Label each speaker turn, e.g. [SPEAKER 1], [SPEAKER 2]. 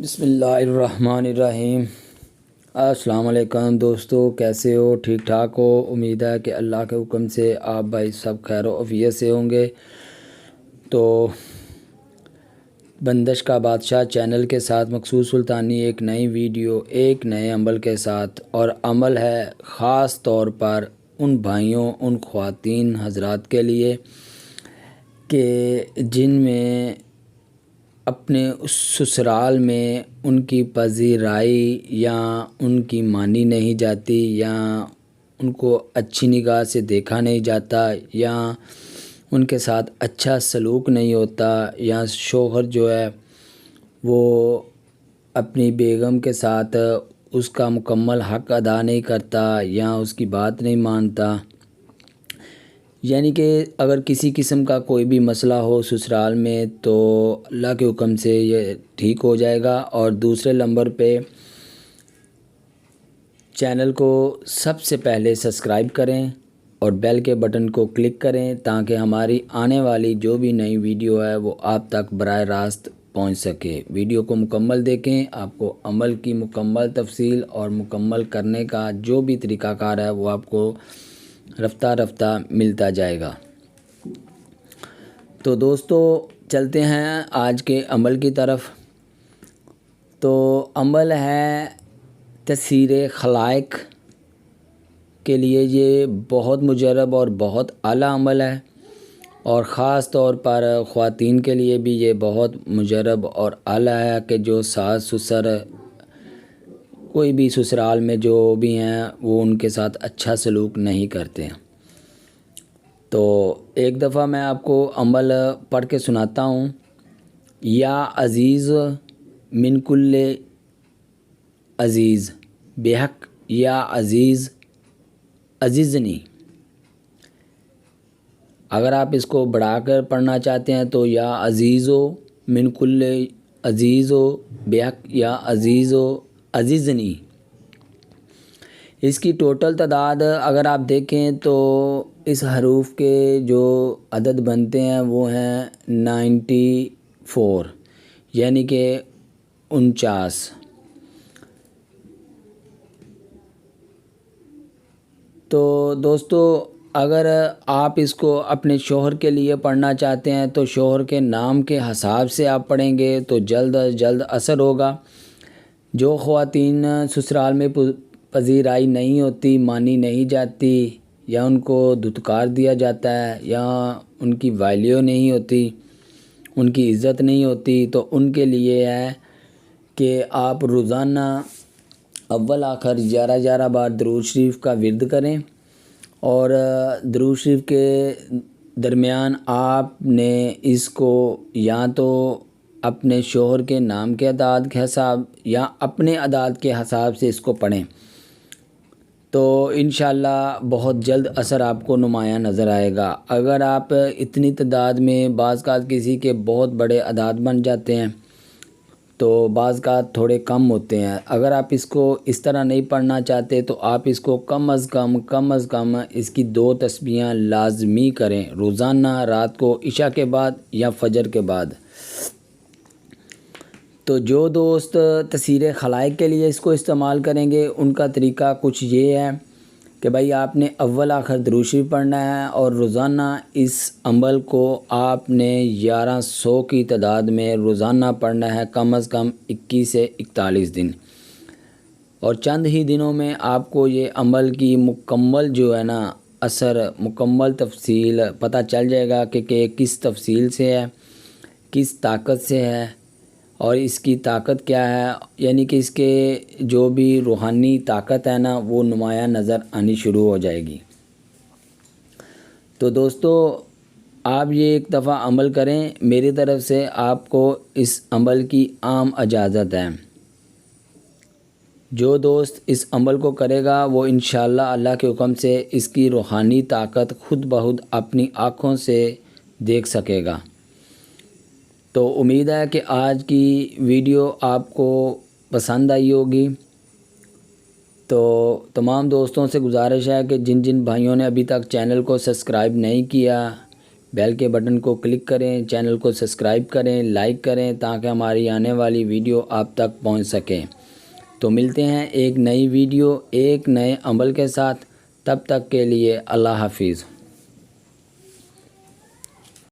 [SPEAKER 1] بسم اللہ الرحمن الرحیم۔ السلام علیکم دوستو، کیسے ہو؟ ٹھیک ٹھاک ہو؟ امید ہے کہ اللہ کے حکم سے آپ بھائی سب خیر و عافیت سے ہوں گے۔ تو بندش کا بادشاہ چینل کے ساتھ مقصود سلطانی ایک نئی ویڈیو ایک نئے عمل کے ساتھ، اور عمل ہے خاص طور پر ان بھائیوں ان خواتین حضرات کے لیے کہ جن میں اپنے اس سسرال میں ان کی پذیرائی یا ان کی مانی نہیں جاتی، یا ان کو اچھی نگاہ سے دیکھا نہیں جاتا، یا ان کے ساتھ اچھا سلوک نہیں ہوتا، یا شوہر جو ہے وہ اپنی بیگم کے ساتھ اس کا مکمل حق ادا نہیں کرتا، یا اس کی بات نہیں مانتا۔ یعنی کہ اگر کسی قسم کا کوئی بھی مسئلہ ہو سسرال میں تو اللہ کے حکم سے یہ ٹھیک ہو جائے گا۔ اور دوسرے نمبر پہ چینل کو سب سے پہلے سبسکرائب کریں اور بیل کے بٹن کو کلک کریں تاکہ ہماری آنے والی جو بھی نئی ویڈیو ہے وہ آپ تک براہ راست پہنچ سکے۔ ویڈیو کو مکمل دیکھیں، آپ کو عمل کی مکمل تفصیل اور مکمل کرنے کا جو بھی طریقہ کار ہے وہ آپ کو رفتہ رفتہ ملتا جائے گا۔ تو دوستو چلتے ہیں آج کے عمل کی طرف۔ تو عمل ہے تسخیر خلائق کے لیے یہ بہت مجرب اور بہت اعلیٰ عمل ہے، اور خاص طور پر خواتین کے لیے بھی یہ بہت مجرب اور اعلیٰ ہے کہ جو ساس سسر کوئی بھی سسرال میں جو بھی ہیں وہ ان کے ساتھ اچھا سلوک نہیں کرتے ہیں۔ تو ایک دفعہ میں آپ کو عمل پڑھ کے سناتا ہوں۔ یا عزیز من کل عزیز بحق یا عزیز عزیزنی۔ اگر آپ اس کو بڑھا کر پڑھنا چاہتے ہیں تو یا عزیزو من کل عزیزو بحق یا عزیزو عزیزنی۔ اس کی ٹوٹل تعداد اگر آپ دیکھیں تو اس حروف کے جو عدد بنتے ہیں وہ ہیں 94، یعنی کہ 49۔ تو دوستو اگر آپ اس کو اپنے شوہر کے لیے پڑھنا چاہتے ہیں تو شوہر کے نام کے حساب سے آپ پڑھیں گے تو جلد از جلد اثر ہوگا۔ جو خواتین سسرال میں پذیرائی نہیں ہوتی، مانی نہیں جاتی، یا ان کو دھتکار دیا جاتا ہے، یا ان کی ویلیو نہیں ہوتی، ان کی عزت نہیں ہوتی، تو ان کے لیے ہے کہ آپ روزانہ اول آخر 11 بار درود شریف کا ورد کریں، اور درود شریف کے درمیان آپ نے اس کو یا تو اپنے شوہر کے نام کے اعداد کے حساب یا اپنے اعداد کے حساب سے اس کو پڑھیں، تو انشاءاللہ بہت جلد اثر آپ کو نمایاں نظر آئے گا۔ اگر آپ اتنی تعداد میں بعض کا کسی کے بہت بڑے اعداد بن جاتے ہیں تو بعض کا تھوڑے کم ہوتے ہیں۔ اگر آپ اس کو اس طرح نہیں پڑھنا چاہتے تو آپ اس کو کم از کم اس کی 2 تسبیحاں لازمی کریں روزانہ، رات کو عشاء کے بعد یا فجر کے بعد۔ تو جو دوست تسخیر خلائق کے لیے اس کو استعمال کریں گے ان کا طریقہ کچھ یہ ہے کہ بھائی آپ نے اول آخر درود شریف پڑھنا ہے، اور روزانہ اس عمل کو آپ نے 1100 کی تعداد میں روزانہ پڑھنا ہے، کم از کم 21 سے 41 دن، اور چند ہی دنوں میں آپ کو یہ عمل کی مکمل جو ہے نا اثر، مکمل تفصیل پتہ چل جائے گا کہ کس تفصیل سے ہے، کس طاقت سے ہے، اور اس کی طاقت کیا ہے، یعنی کہ اس کے جو بھی روحانی طاقت ہے نا وہ نمایاں نظر آنی شروع ہو جائے گی۔ تو دوستو آپ یہ ایک دفعہ عمل کریں، میری طرف سے آپ کو اس عمل کی عام اجازت ہے۔ جو دوست اس عمل کو کرے گا وہ انشاءاللہ اللہ کے حکم سے اس کی روحانی طاقت خود بخود اپنی آنکھوں سے دیکھ سکے گا۔ تو امید ہے کہ آج کی ویڈیو آپ کو پسند آئی ہوگی۔ تو تمام دوستوں سے گزارش ہے کہ جن بھائیوں نے ابھی تک چینل کو سبسکرائب نہیں کیا بیل کے بٹن کو کلک کریں، چینل کو سبسکرائب کریں، لائک کریں تاکہ ہماری آنے والی ویڈیو آپ تک پہنچ سکیں۔ تو ملتے ہیں ایک نئی ویڈیو ایک نئے عمل کے ساتھ، تب تک کے لیے اللہ حافظ۔